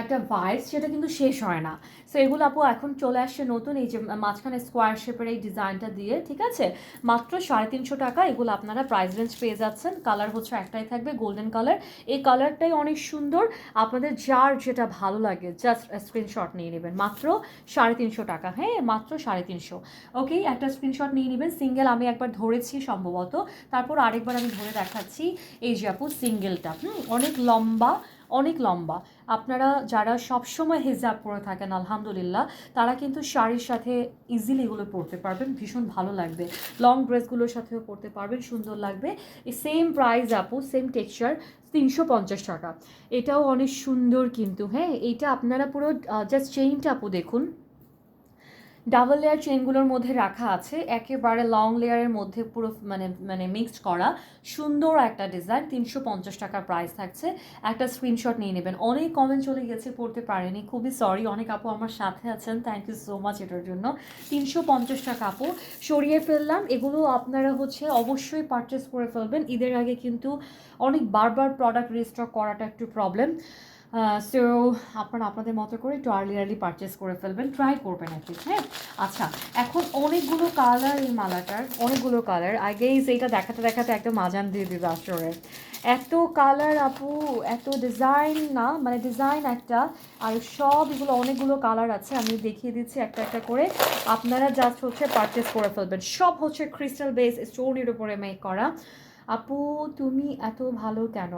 একটা ভাইস সেটা কিন্তু শেষ হয় না। সো এগুলো আপু এখন চলে আসছে নতুন, এই যে মাঝখানে স্কোয়ার শেপের এই ডিজাইনটা দিয়ে, ঠিক আছে? মাত্র 350 টাকা এগুলো আপনারা প্রাইস রেঞ্জ পেয়ে যাচ্ছেন। কালার হচ্ছে একটাই থাকবে, গোল্ডেন কালার। এই কালারটাই অনেক সুন্দর, আপনাদের যার যেটা ভালো লাগে জাস্ট স্ক্রিনশট নিয়ে নেবেন, মাত্র 350 টাকা, হ্যাঁ মাত্র 350। ওকে, একটা স্ক্রিনশট নিয়ে নেবেন। সিঙ্গেল আমি একবার ধরেছি সম্ভবত, তারপর আরেকবার আমি ধরে দেখাচ্ছি। এই যে আপু সিঙ্গেলটা, অনেক লম্বা, অনেক লম্বা। আপনারা যারা সবসময় হিজাব পরে থাকেন আলহামদুলিল্লাহ, তারা কিন্তু শাড়ির সাথে ইজিলি এগুলো পরতে পারবেন, ভীষণ ভালো লাগবে। লং ড্রেসগুলোর সাথেও পরতে পারবেন, সুন্দর লাগবে। এই সেম প্রাইস আপু, সেম টেক্সচার, 350 টাকা। এটাও অনেক সুন্দর কিন্তু, হ্যাঁ। এইটা আপনারা পুরো জাস্ট চেইনটা আপু দেখুন, ডাবল লেয়ার চেইনগুলোর মধ্যে রাখা আছে, একেবারে লং লেয়ারের মধ্যে পুরো মানে মিক্সড করা সুন্দর একটা ডিজাইন। 350 টাকা প্রাইস থাকছে, একটা স্ক্রিনশট নিয়ে নেবেন। অনেক কমেন্ট চলে গেছে, পড়তে পারেনি, খুবই সরি। অনেক আপু আমার সাথে আছেন, থ্যাংক ইউ সো মাচ এটার জন্য। 350 টাকা আপু সরিয়ে ফেললাম। এগুলো আপনারা হচ্ছে অবশ্যই পারচেস করে ফেলবেন ঈদের আগে, কিন্তু অনেক বারবার প্রোডাক্ট রিস্টক করাটা একটু প্রবলেম। সো আপনারা আপনাদের মতো করে একটু আর্লি পারচেস করে ফেলবেন, ট্রাই করবেন অ্যাটলিস্ট, হ্যাঁ। আচ্ছা এখন অনেকগুলো কালার, এই মালাটার অনেকগুলো কালার, আগেই সেইটা দেখাতে দেখাতে একটা মাজান দিয়ে দিবে আসলে। এত কালার আপু, এত ডিজাইন, না মানে ডিজাইন একটা, আর সব এগুলো অনেকগুলো কালার আছে, আমি দেখিয়ে দিচ্ছি একটা একটা করে। আপনারা জাস্ট হচ্ছে পারচেস করে ফেলবেন, সব হচ্ছে ক্রিস্টাল বেস স্টোনের উপরে মেক করা। আপু তুমি এত ভালো কেন?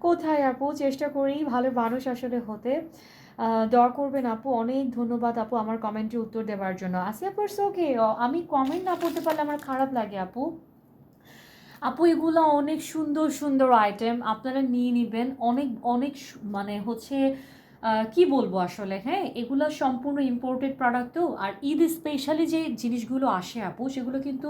কোথায় আপু, চেষ্টা করি ভালো মানুষ আসলে হতে। দোয়া করবেন আপু, অনেক ধন্যবাদ আপু আমার কমেন্টে উত্তর দেওয়ার জন্য। আসিয়া পারছো, ওকে। আমি কমেন্ট না পড়তে পারলে আমার খারাপ লাগে আপু। আপু এগুলো অনেক সুন্দর সুন্দর আইটেম, আপনারা নিয়ে নেবেন। অনেক অনেক মানে হচ্ছে কি বলবো আসলে, হ্যাঁ এগুলো সম্পূর্ণ ইম্পোর্টেড প্রোডাক্ট তো। আর ঈদ স্পেশালি যে জিনিসগুলো আসে আপু, সেগুলো কিন্তু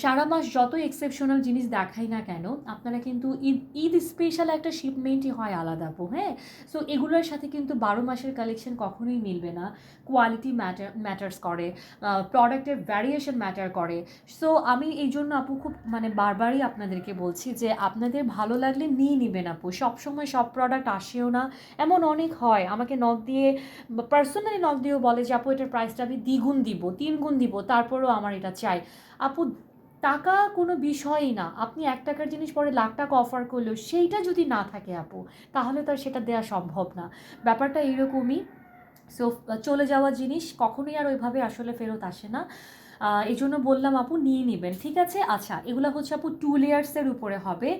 সারা মাস যতই এক্সেপশনাল জিনিস দেখাই না কেন, আপনারা কিন্তু ঈদ ঈদ স্পেশাল একটা শিপমেন্টই হয় আলাদা আপু, হ্যাঁ। সো এগুলোর সাথে কিন্তু 12 মাসের কালেকশন কখনোই মিলবে না। কোয়ালিটি ম্যাটার্স করে, প্রোডাক্টের ভ্যারিয়েশন ম্যাটার করে। সো আমি এই জন্য আপু খুব মানে বারবারই আপনাদেরকে বলছি যে আপনাদের ভালো লাগলে নিয়ে নেবেন আপু। সবসময় সব প্রোডাক্ট আসেও না, এমন অনেক হয় আমাকে নক দিয়ে, পার্সোনালি নক দিয়েও বলে যে আপু এটার প্রাইসটা আমি দ্বিগুণ দিব, 3 গুণ দিব, তারপরেও আমার এটা চাই। আপু টাকা কোনো বিষয়ই না, আপনি 1 টাকার জিনিস পরে লাখ টাকা অফার করলেও সেইটা যদি না থাকে আপু, তাহলে তো আর সেটা দেওয়া সম্ভব না। ব্যাপারটা এইরকমই। সো চলে যাওয়া জিনিস কখনোই আর ওইভাবে আসলে ফেরত আসে না। এই জন্য বললাম আপু নিয়ে নেবেন, ঠিক আছে। আচ্ছা এগুলো হচ্ছে আপু 2 লেয়ার্সের উপরে হবে,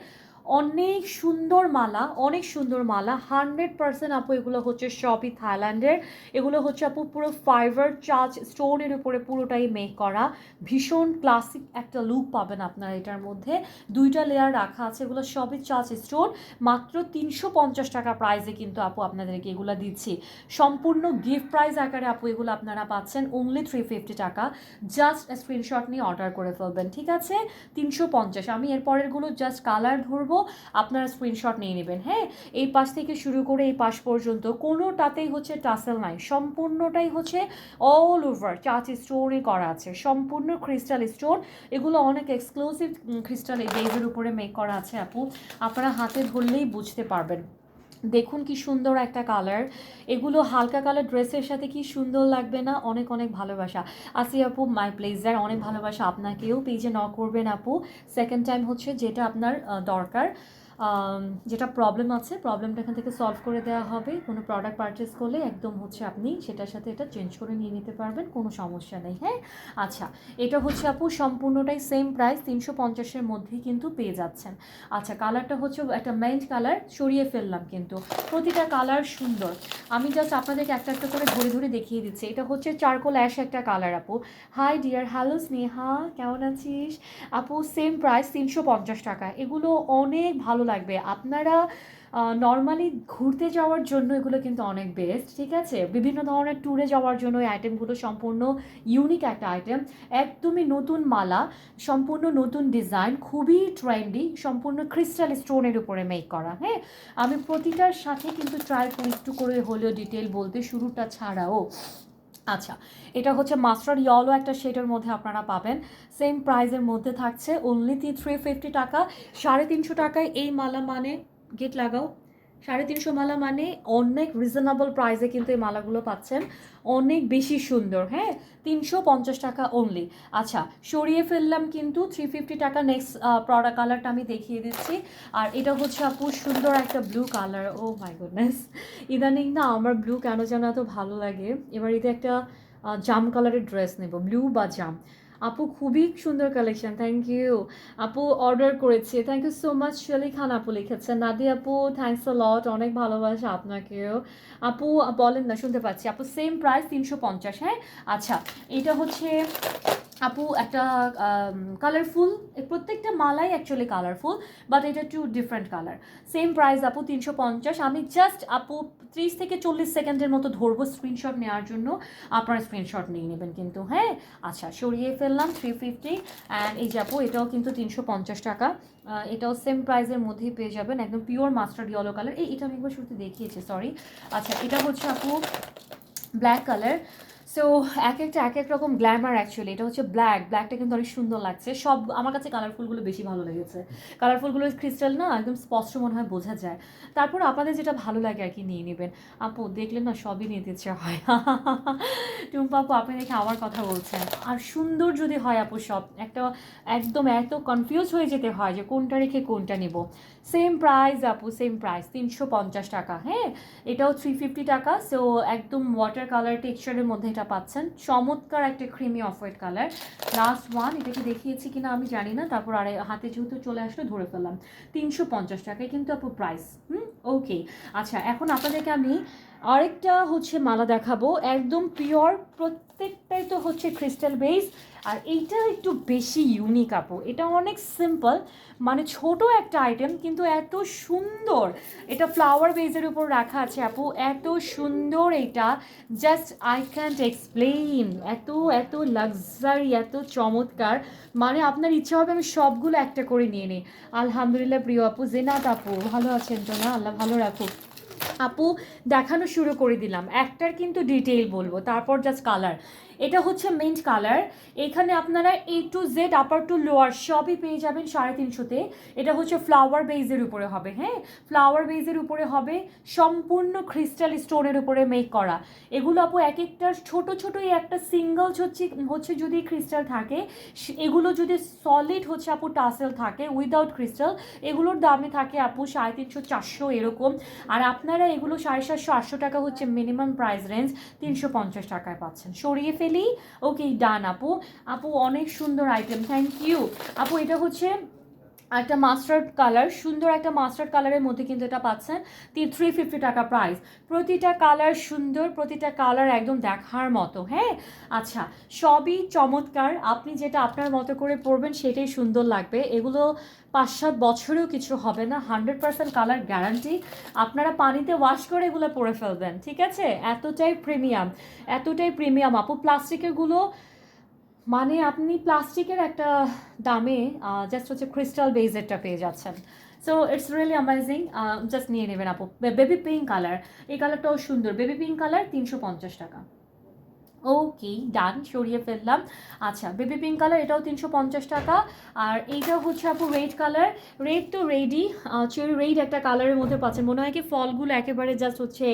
অনেক সুন্দর মালা, অনেক সুন্দর মালা, 100% আপু এগুলো হচ্ছে সবই থাইল্যান্ডের। এগুলো হচ্ছে আপু পুরো ফাইবার চার্জ স্টোনের উপরে পুরোটাই মেক করা, ভীষণ ক্লাসিক একটা লুক পাবেন আপনারা এটার মধ্যে। 2টা লেয়ার রাখা আছে, এগুলো সবই চার্জ স্টোন। মাত্র 350 টাকা প্রাইসে কিন্তু আপু আপনাদেরকে এগুলো দিচ্ছি, সম্পূর্ণ গিফট প্রাইস আকারে আপু এগুলো আপনারা পাচ্ছেন অনলি 350 টাকা। জাস্ট স্ক্রিনশট নিয়ে অর্ডার করে ফেলবেন, ঠিক আছে। 350। আমি এরপরেরগুলো জাস্ট কালার ধরবো, আপনারা স্ক্রিনশট নিয়ে নেবেন, হ্যাঁ। এই পাশ থেকে শুরু করে এই পাশ পর্যন্ত কোনোটাতেই হচ্ছে টাসেল নাই, সম্পূর্ণটাই হচ্ছে অল ওভার চার্চ স্টোনে করা আছে, সম্পূর্ণ ক্রিস্টাল স্টোন। এগুলো অনেক এক্সক্লুসিভ ক্রিস্টাল এই বেজের উপরে মেক করা আছে আপু, আপনারা হাতে ধরলেই বুঝতে পারবেন। দেখুন কি সুন্দর একটা কালার, এগুলো হালকা কালার ড্রেসের সাথে কি সুন্দর লাগবে না, অনেক অনেক ভালোবাসা। আসি আপু মাই প্লেজার, অনেক ভালোবাসা আপনাকেও, পেজে নক করবেন আপু। সেকেন্ড টাইম হচ্ছে যেটা আপনার দরকার, যেটা প্রবলেম আছে প্রবলেমটা এখান থেকে সলভ করে দেওয়া হবে। কোনো প্রোডাক্ট পারচেস করলে একদম হচ্ছে আপনি সেটার সাথে এটা চেঞ্জ করে নিয়ে নিতে পারবেন, কোনো সমস্যা নেই, হ্যাঁ। আচ্ছা এটা হচ্ছে আপু সম্পূর্ণটাই সেম প্রাইস, 350-এর মধ্যেই কিন্তু পেয়ে যাচ্ছেন। আচ্ছা কালারটা হচ্ছে একটা মেন্ট কালার, সরিয়ে ফেললাম কিন্তু প্রতিটা কালার সুন্দর। আমি জাস্ট আপনাদেরকে একটা একটা করে ধরে ধরে দেখিয়ে দিচ্ছি। এটা হচ্ছে চারকোল অ্যাশ একটা কালার আপু। হাই ডিয়ার, হ্যালো স্নেহা, কেমন আছিস আপু? সেম প্রাইস 350 টাকা। এগুলো অনেক ভালো লাগবে আপনারা নর্মালি ঘুরতে যাওয়ার জন্য এগুলো কিন্তু অনেক বেস্ট, ঠিক আছে। বিভিন্ন ধরনের ট্যুরে যাওয়ার জন্য এই আইটেমগুলো সম্পূর্ণ ইউনিক একটা আইটেম। একদমই নতুন মালা, সম্পূর্ণ নতুন ডিজাইন, খুবই ট্রেন্ডি, সম্পূর্ণ ক্রিস্টাল স্টোনের উপরে মেক করা, হ্যাঁ। আমি প্রতিটার সাথে কিন্তু ট্রাই করি একটু করে হলেও ডিটেল বলতে, শুরুটা ছাড়াও। আচ্ছা এটা হচ্ছে মাস্টার্ড ইয়েলো একটা শেডের মধ্যে আপনারা পাবেন, সেম প্রাইসের মধ্যে থাকছে অনলি 350 টাকা। 350 টাকায় এই মালা মানে, গেট লাগাও, 350 মালা মানে অনেক রিজনেবল প্রাইসে কিন্তু এই মালাগুলো পাচ্ছেন, অনেক বেশি সুন্দর, হ্যাঁ। 350 টাকা অনলি। আচ্ছা সরিয়ে ফেললাম কিন্তু 350 টাকা। নেক্সট প্রোডাক্ট কালারটা আমি দেখিয়ে দিচ্ছি। আর এটা হচ্ছে আপু সুন্দর একটা blue colour, oh my goodness, ইদানিং না আমার ব্লু কেন যেন এত ভালো লাগে। এবার এতে একটা জাম কালারের ড্রেস নেব, ব্লু বা জাম। আপু খুবই সুন্দর কালেকশন, থ্যাংক ইউ আপু, অর্ডার করেছি, thank you so much. Shelly Khan আপু লিখেছেন, নাদি আপু থ্যাংকস আ লট, অনেক ভালোবাসা আপনাকেও আপু। বলেন না, শুনতে পাচ্ছি আপু। সেম প্রাইস 350, হ্যাঁ। আচ্ছা এটা হচ্ছে আপু একটা কালারফুল, প্রত্যেকটা মালাই অ্যাকচুয়ালি কালারফুল, বাট এটা একটু ডিফারেন্ট কালার। সেম প্রাইস আপু 350। আমি জাস্ট আপু 30 থেকে 40 সেকেন্ডের মতো ধরবো স্ক্রিনশট নেওয়ার জন্য, আপনারা স্ক্রিনশট নিয়ে নেবেন কিন্তু, হ্যাঁ। আচ্ছা সরিয়ে ফেললাম 350। অ্যান্ড এই যে আপু এটাও কিন্তু 350 টাকা, এটাও সেম প্রাইসের মধ্যেই পেয়ে যাবেন, একদম পিওর মাস্টার্ড ইয়েলো কালার। এটা আমি একবার শুরুতে দেখিয়েছি, সরি। আচ্ছা এটা হচ্ছে আপু ব্ল্যাক কালার। সো এক একটা এক এক রকম গ্ল্যামার অ্যাকচুয়ালি। এটা হচ্ছে ব্ল্যাকটা কিন্তু অনেক সুন্দর লাগছে। সব আমার কাছে কালারফুলগুলো বেশি ভালো লেগেছে, কালারফুলগুলো ক্রিস্টাল না একদম স্পষ্ট মনে হয় বোঝা যায়। তারপর আপনাদের যেটা ভালো লাগে আর কি নিয়ে নেবেন আপু, দেখলেন না সবই নিতে ইচ্ছে হয়। টুম্পা আপু আপনি দেখে আমার কথা বলছেন। আর সুন্দর যদি হয় আপু সব একটা, একদম এত কনফিউজ হয়ে যেতে হয় যে কোনটা রেখে কোনটা নিব। সেম প্রাইস আপু, সেম প্রাইস 350 টাকা, হ্যাঁ। এটাও 350 টাকা। সো একদম ওয়াটার কালার টেক্সচারের মধ্যে এটা পাচ্ছেন, চমৎকার একটা creamy off white colour. Last one, এটাকে দেখিয়েছি কিনা আমি জানি না, তারপর আর হাতে যেহেতু চলে আসলে ধরে ফেললাম। 350 টাকায় কিন্তু আপু প্রাইস। ওকে। আচ্ছা এখন আপনাদেরকে আমি আরেকটা হচ্ছে মালা দেখাবো, একদম পিওর, প্রত্যেকটাই তো হচ্ছে ক্রিস্টাল বেস। আর এইটা একটু বেশি ইউনিক আপু, এটা অনেক সিম্পল, মানে ছোট একটা আইটেম কিন্তু এত সুন্দর। এটা ফ্লাওয়ার বেজের উপর রাখা আছে আপু, এত সুন্দর এটা, জাস্ট আই ক্যান্ট এক্সপ্লেইন, এত এত লাক্সারি, এত চমৎকার, মানে আপনার ইচ্ছা হবে আমি সবগুলো একটা করে নিয়ে নিই। আলহামদুলিল্লাহ প্রিয় আপু, জেনাত আপু ভালো আছেন তো? না, আল্লাহ ভালো রাখুক। আপু দেখানো শুরু করে দিলাম, একটার কিন্তু ডিটেইল বলবো, তারপর জাস্ট কালার। এটা হচ্ছে মিন্ট কালার, এখানে আপনারা A to Z upper to lower সবই পেয়ে যাবেন 350-তে। এটা হচ্ছে ফ্লাওয়ার বেজের উপরে হবে, হ্যাঁ ফ্লাওয়ার বেজের উপরে হবে, সম্পূর্ণ ক্রিস্টাল স্টোনের উপরে মেক করা। এগুলো আপু এক একটার ছোট ছোট, এই একটা সিঙ্গল হচ্ছে যদি ক্রিস্টাল থাকে, এগুলো যদি সলিড হচ্ছে আপু টাসেল থাকে উইদাউট ক্রিস্টাল, এগুলোর দামে থাকে আপু 350-400 এরকম। আর আপনারা এগুলো 750-800 টাকা হচ্ছে মিনিমাম প্রাইস রেঞ্জ, 350 টাকায় পাচ্ছেন। সরিয়ে ফেলি, ওকে ডান আপু। আপু অনেক সুন্দর আইটেম, থ্যাংক ইউ আপু। এটা হচ্ছে একটা মাস্টার্ড কালার, সুন্দর একটা মাস্টার্ড কালারের মধ্যে কিন্তু এটা পাচ্ছেন 350 টাকা প্রাইস। প্রতিটা কালার সুন্দর, প্রতিটা কালার একদম দেখার মতো, হ্যাঁ আচ্ছা সবই চমৎকার, আপনি যেটা আপনার মতো করে পরবেন সেটাই সুন্দর লাগবে। এগুলো 5-7 বছরেও কিছু হবে না, 100% কালার গ্যারান্টি। আপনারা পানিতে ওয়াশ করে এগুলো পরে ফেলবেন, ঠিক আছে? এতটাই প্রিমিয়াম, এতটাই প্রিমিয়াম আপু। প্লাস্টিকেরগুলো মানে আপনি প্লাস্টিকের একটা দামে জাস্ট হচ্ছে ক্রিস্টাল বেজেরটা পেয়ে যাচ্ছেন। So it's really amazing, just নিয়ে নেবেন আপু। বেবি পিঙ্ক কালার, এই কালারটাও সুন্দর, বেবি পিঙ্ক কালার 350 টাকা। ওকে ডান, সরিয়ে ফেললাম। আচ্ছা বেবি পিঙ্ক কালার এটাও 350 টাকা। আর এইটা হচ্ছে আপু রেড কালার, রেড তো রেডই, চেরি রেড একটা কালারের মধ্যে পাচ্ছেন, মনে হয় কি ফলগুলো একেবারে জাস্ট হচ্ছে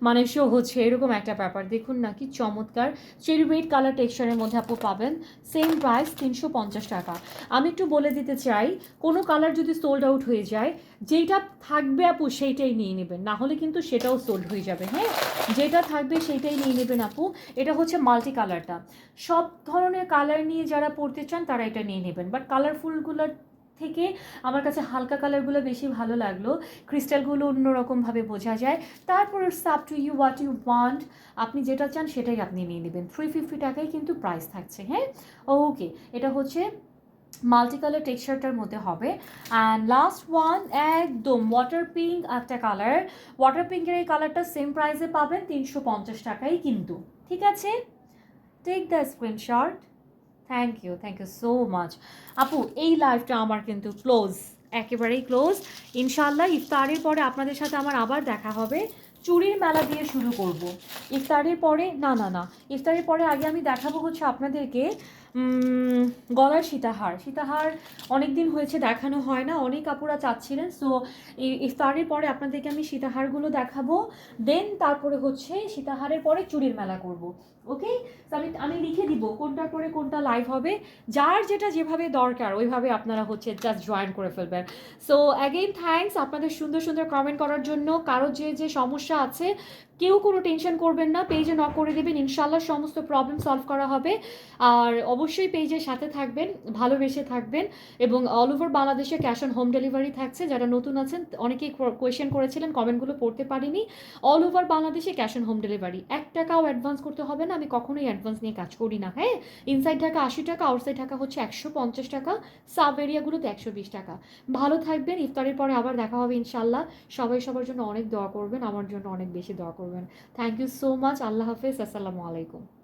মানে শো হচ্ছে এরকম একটা ব্যাপার। দেখুন না কি চমৎকার, চেরি রেড কালার টেক্সচারের মধ্যে আপু পাবেন, সেম প্রাইস 350 টাকা। আমি একটু বলে দিতে চাই, কোনো কালার যদি সোল্ড আউট হয়ে যায়, যেটা থাকবে আপু সেইটাই নিয়ে নেবেন, না হলে কিন্তু সেটাও সোল্ড হয়ে যাবে, হ্যাঁ যেটা থাকবে সেইটাই নিয়ে নেবেন আপু। এটা হচ্ছে মাল্টি কালারটা, সব ধরনের কালার নিয়ে যারা পড়তে চান তারা এটা নিয়ে নেবেন, বাট কালারফুলগুলোর থেকে আমার কাছে হালকা কালারগুলো বেশি ভালো লাগলো, ক্রিস্টালগুলো অন্যরকমভাবে বোঝা যায়। তারপর it's up to you what you want, আপনি যেটা চান সেটাই আপনি নিয়ে নেবেন। 350 টাকাই কিন্তু প্রাইস থাকছে, হ্যাঁ ওকে। এটা হচ্ছে মাল্টি কালার টেক্সচারটার মধ্যে হবে। অ্যান্ড লাস্ট ওয়ান একদম ওয়াটার পিঙ্ক একটা কালার, ওয়াটার পিঙ্কের এই কালারটা সেম প্রাইসে পাবেন 350 টাকাই কিন্তু, ঠিক আছে? Take the screenshot, thank you so much আপু। এই লাইভটা আমার কিন্তু ক্লোজ, একেবারেই ক্লোজ। ইনশাল্লাহ ইফতারের পরে আপনাদের সাথে আমার আবার দেখা হবে। চুড়ির মেলা দিয়ে শুরু করব ইফতারের পরে, না না না ইফতারের পরে আগে আমি দেখাবো হচ্ছে আপনাদেরকে গলার সীতাহার। সীতাহার অনেক দিন হয়েছে দেখানো হয় না, অনেক আপুরা চাচ্ছিলেন, সো ইফতারের পরে আপনাদেরকে আমি সীতাহারগুলো দেখাবো। দেন তারপরে হচ্ছে সীতাহারের পরে চুড়ির মেলা করব, ওকে? আমি লিখে দিব কোনটার পরে কোনটা লাইভ হবে, যার যেটা যেভাবে দরকার ওইভাবে আপনারা হচ্ছে জাস্ট জয়েন করে ফেলবেন। সো অ্যাগেইন থ্যাঙ্কস আপনাদের সুন্দর সুন্দর কমেন্ট করার জন্য। কারো যে যে সমস্যা আছে কেউ কোনো টেনশন করবেন না, পেজে নক করে দেবেন, ইনশাল্লাহ সমস্ত প্রবলেম সলভ করা হবে। আর অবশ্যই পেজের সাথে থাকবেন, ভালোবেসে থাকবেন, এবং অল ওভার বাংলাদেশে ক্যাশ অন হোম ডেলিভারি থাকছে। যারা নতুন আছেন অনেকেই কোয়েশ্চেন করেছিলেন, কমেন্টগুলো পড়তে পারিনি। অল ওভার বাংলাদেশে ক্যাশ অন হোম ডেলিভারি, 1 টাকাও অ্যাডভান্স করতে হবে না, আমি কখনোই অ্যাডভান্স নিয়ে কাজ করি না, হ্যাঁ। ইনসাইড ঢাকা 80 টাকা, আউটসাইড ঢাকা হচ্ছে 150 টাকা, সাব এরিয়াগুলোতে 120 টাকা। ভালো থাকবেন, ইফতারের পরে আবার দেখা হবে ইনশাল্লাহ। সবাই সবার জন্য অনেক দোয়া করবেন, আমার জন্য অনেক বেশি দোয়া করবেন। থ্যাংক ইউ সো মাচ, আল্লাহ হাফেজ, আসসালামু আলাইকুম।